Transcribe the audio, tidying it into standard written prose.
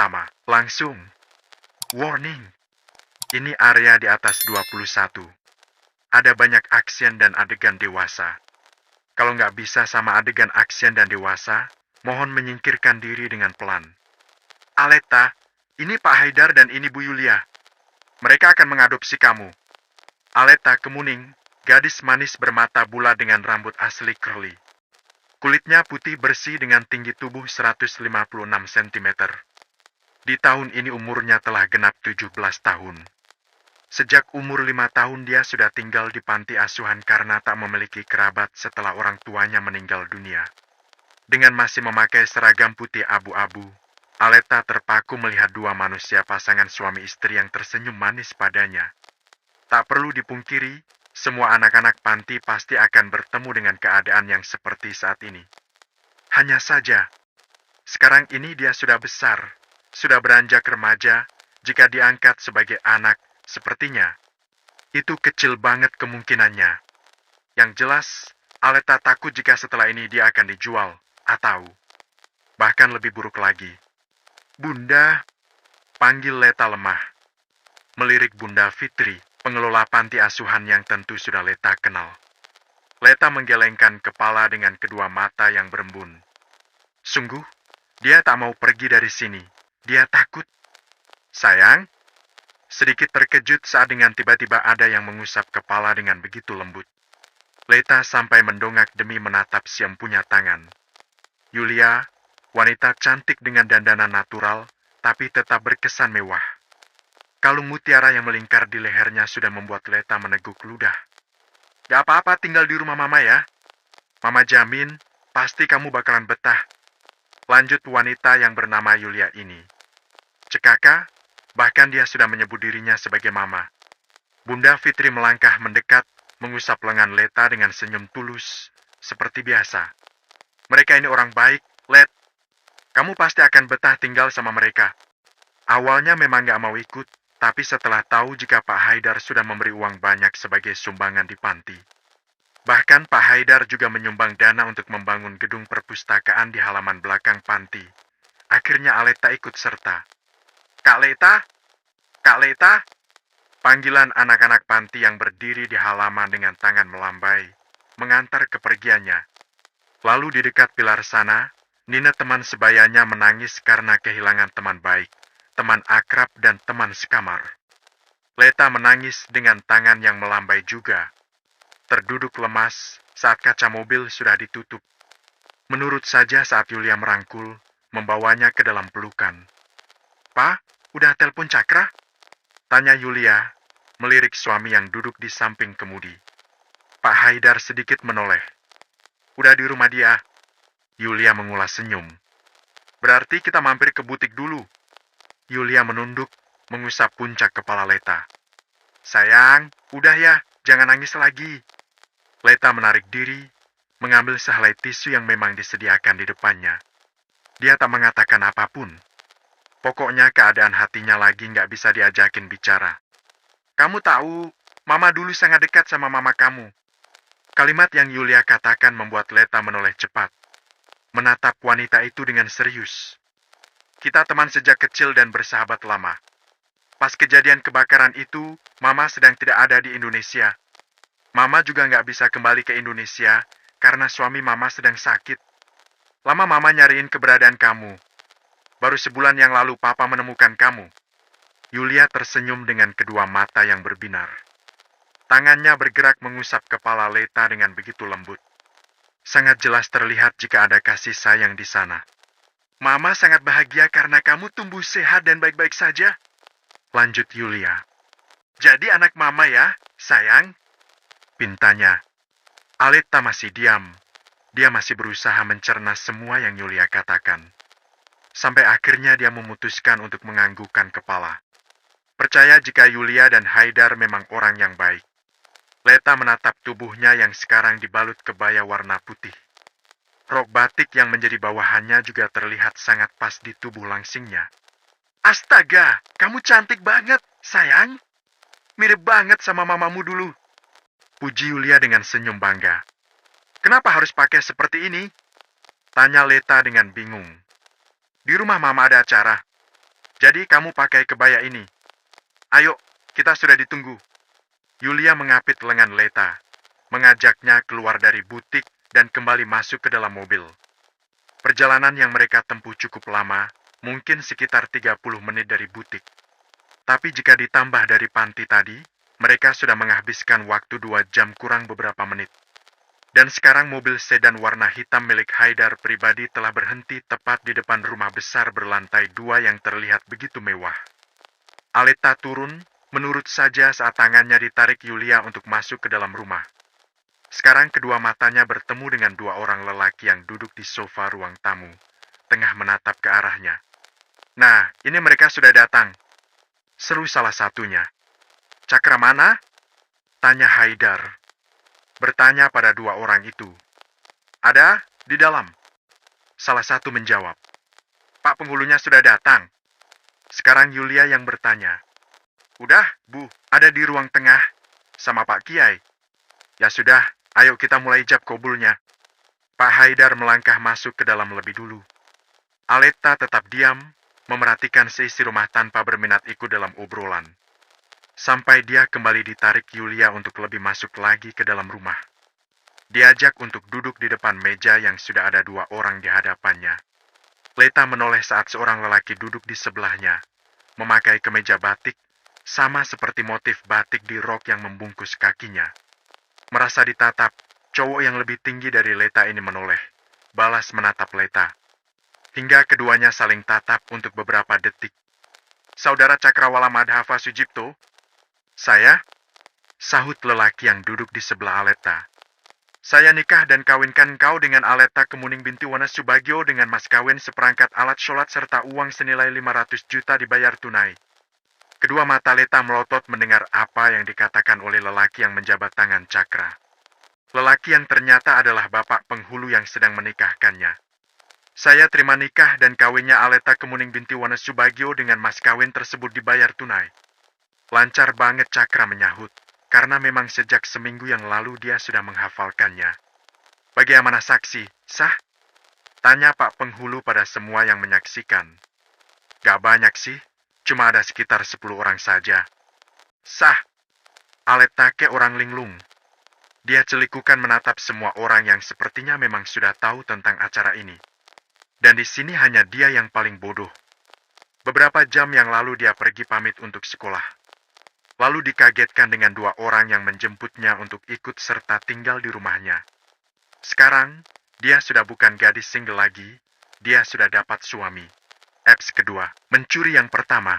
pertama. Langsung. Warning. Ini area di atas 21. Ada banyak action dan adegan dewasa. Kalau nggak bisa sama adegan action dan dewasa, mohon menyingkirkan diri dengan pelan. Aleta, ini Pak Haidar dan ini Bu Yulia. Mereka akan mengadopsi kamu. Aleta Kemuning, gadis manis bermata bulat dengan rambut asli curly. Kulitnya putih bersih dengan tinggi tubuh 156 cm. Di tahun ini umurnya telah genap 17 tahun. Sejak umur 5 tahun dia sudah tinggal di panti asuhan karena tak memiliki kerabat setelah orang tuanya meninggal dunia. Dengan masih memakai seragam putih abu-abu, Aleta terpaku melihat dua manusia pasangan suami istri yang tersenyum manis padanya. Tak perlu dipungkiri, semua anak-anak panti pasti akan bertemu dengan keadaan yang seperti saat ini. Hanya saja, sekarang ini dia sudah besar, sudah beranjak remaja, jika diangkat sebagai anak, sepertinya itu kecil banget kemungkinannya. Yang jelas, Aleta takut jika setelah ini dia akan dijual, atau bahkan lebih buruk lagi. Bunda, panggil Leta lemah. Melirik Bunda Fitri, pengelola panti asuhan yang tentu sudah Leta kenal. Leta menggelengkan kepala dengan kedua mata yang berembun. Sungguh, dia tak mau pergi dari sini. Dia takut. Sayang, sedikit terkejut saat dengan tiba-tiba ada yang mengusap kepala dengan begitu lembut. Leta sampai mendongak demi menatap si empunya tangan. Yulia, wanita cantik dengan dandanan natural, tapi tetap berkesan mewah. Kalung mutiara yang melingkar di lehernya sudah membuat Leta meneguk ludah. Gak apa-apa tinggal di rumah Mama ya. Mama jamin, pasti kamu bakalan betah. Lanjut wanita yang bernama Yulia ini. Cekaka, bahkan dia sudah menyebut dirinya sebagai Mama. Bunda Fitri melangkah mendekat, mengusap lengan Leta dengan senyum tulus, seperti biasa. Mereka ini orang baik, Let. Kamu pasti akan betah tinggal sama mereka. Awalnya memang gak mau ikut, tapi setelah tahu jika Pak Haidar sudah memberi uang banyak sebagai sumbangan di panti. Bahkan Pak Haidar juga menyumbang dana untuk membangun gedung perpustakaan di halaman belakang panti. Akhirnya Aleta ikut serta. Kak Leta? Kak Leta? Panggilan anak-anak panti yang berdiri di halaman dengan tangan melambai, mengantar kepergiannya. Lalu di dekat pilar sana, Nina teman sebayanya menangis karena kehilangan teman baik, teman akrab dan teman sekamar. Leta menangis dengan tangan yang melambai juga. Terduduk lemas saat kaca mobil sudah ditutup. Menurut saja saat Yulia merangkul, membawanya ke dalam pelukan. "Pa, udah telepon Cakra?" Tanya Yulia, melirik suami yang duduk di samping kemudi. Pak Haidar sedikit menoleh. "Udah di rumah dia." Yulia mengulas senyum. "Berarti kita mampir ke butik dulu." Yulia menunduk, mengusap puncak kepala Leta. "Sayang, udah ya, jangan nangis lagi." Leta menarik diri, mengambil sehelai tisu yang memang disediakan di depannya. Dia tak mengatakan apapun. Pokoknya keadaan hatinya lagi nggak bisa diajakin bicara. "Kamu tahu, Mama dulu sangat dekat sama Mama kamu." Kalimat yang Yulia katakan membuat Leta menoleh cepat. Menatap wanita itu dengan serius. "Kita teman sejak kecil dan bersahabat lama. Pas kejadian kebakaran itu, Mama sedang tidak ada di Indonesia. Mama juga nggak bisa kembali ke Indonesia karena suami Mama sedang sakit. Lama Mama nyariin keberadaan kamu. Baru sebulan yang lalu Papa menemukan kamu." Yulia tersenyum dengan kedua mata yang berbinar. Tangannya bergerak mengusap kepala Leta dengan begitu lembut. Sangat jelas terlihat jika ada kasih sayang di sana. "Mama sangat bahagia karena kamu tumbuh sehat dan baik-baik saja." Lanjut Yulia. "Jadi anak Mama ya, sayang?" Pintanya. Aleta masih diam. Dia masih berusaha mencerna semua yang Yulia katakan. Sampai akhirnya dia memutuskan untuk menganggukkan kepala. Percaya jika Yulia dan Haidar memang orang yang baik. Leta menatap tubuhnya yang sekarang dibalut kebaya warna putih. Rok batik yang menjadi bawahannya juga terlihat sangat pas di tubuh langsingnya. "Astaga, kamu cantik banget, sayang. Mirip banget sama mamamu dulu." Puji Yulia dengan senyum bangga. "Kenapa harus pakai seperti ini?" Tanya Leta dengan bingung. "Di rumah Mama ada acara." Jadi kamu pakai kebaya ini. Ayo, kita sudah ditunggu. Yulia mengapit lengan Leta, mengajaknya keluar dari butik dan kembali masuk ke dalam mobil. Perjalanan yang mereka tempuh cukup lama, mungkin sekitar 30 menit dari butik. Tapi jika ditambah dari panti tadi, mereka sudah menghabiskan waktu 2 jam kurang beberapa menit. Dan sekarang mobil sedan warna hitam milik Haidar pribadi telah berhenti tepat di depan rumah besar berlantai 2 yang terlihat begitu mewah. Aleta turun, menurut saja saat tangannya ditarik Yulia untuk masuk ke dalam rumah. Sekarang kedua matanya bertemu dengan 2 orang lelaki yang duduk di sofa ruang tamu, tengah menatap ke arahnya. Nah, ini mereka sudah datang, seru salah satunya. Cakra mana? Tanya Haidar. Bertanya pada 2 orang itu. Ada, di dalam. Salah satu menjawab. Pak penghulunya sudah datang. Sekarang Yulia yang bertanya. Udah, Bu, ada di ruang tengah, sama Pak Kiai. Ya sudah, ayo kita mulai ijab kabulnya. Pak Haidar melangkah masuk ke dalam lebih dulu. Aleta tetap diam, memerhatikan seisi rumah tanpa berminat ikut dalam obrolan. Sampai dia kembali ditarik Yulia untuk lebih masuk lagi ke dalam rumah. Diajak untuk duduk di depan meja yang sudah ada 2 orang di hadapannya. Leta menoleh saat seorang lelaki duduk di sebelahnya, memakai kemeja batik, sama seperti motif batik di rok yang membungkus kakinya. Merasa ditatap, cowok yang lebih tinggi dari Leta ini menoleh, balas menatap Leta. Hingga keduanya saling tatap untuk beberapa detik. Saudara Cakrawala Madhava Sujipto? Saya? Sahut lelaki yang duduk di sebelah Aleta. Saya nikah dan kawinkan kau dengan Aleta Kemuning binti Wana Subagio dengan mas kawin seperangkat alat sholat serta uang senilai 500 juta dibayar tunai. Kedua mata Leta melotot mendengar apa yang dikatakan oleh lelaki yang menjabat tangan Cakra. Lelaki yang ternyata adalah bapak penghulu yang sedang menikahkannya. Saya terima nikah dan kawinnya Aleta Kemuning binti Wana Subagio dengan mas kawin tersebut dibayar tunai. Lancar banget Cakra menyahut, karena memang sejak seminggu yang lalu dia sudah menghafalkannya. Bagaimana saksi, sah? Tanya Pak Penghulu pada semua yang menyaksikan. Gak banyak sih, cuma ada sekitar 10 orang saja. Sah. Aleta ke orang linglung. Dia celikukan menatap semua orang yang sepertinya memang sudah tahu tentang acara ini. Dan di sini hanya dia yang paling bodoh. Beberapa jam yang lalu dia pergi pamit untuk sekolah. Lalu dikagetkan dengan 2 orang yang menjemputnya untuk ikut serta tinggal di rumahnya. Sekarang, dia sudah bukan gadis single lagi, dia sudah dapat suami. Kedua, mencuri yang pertama.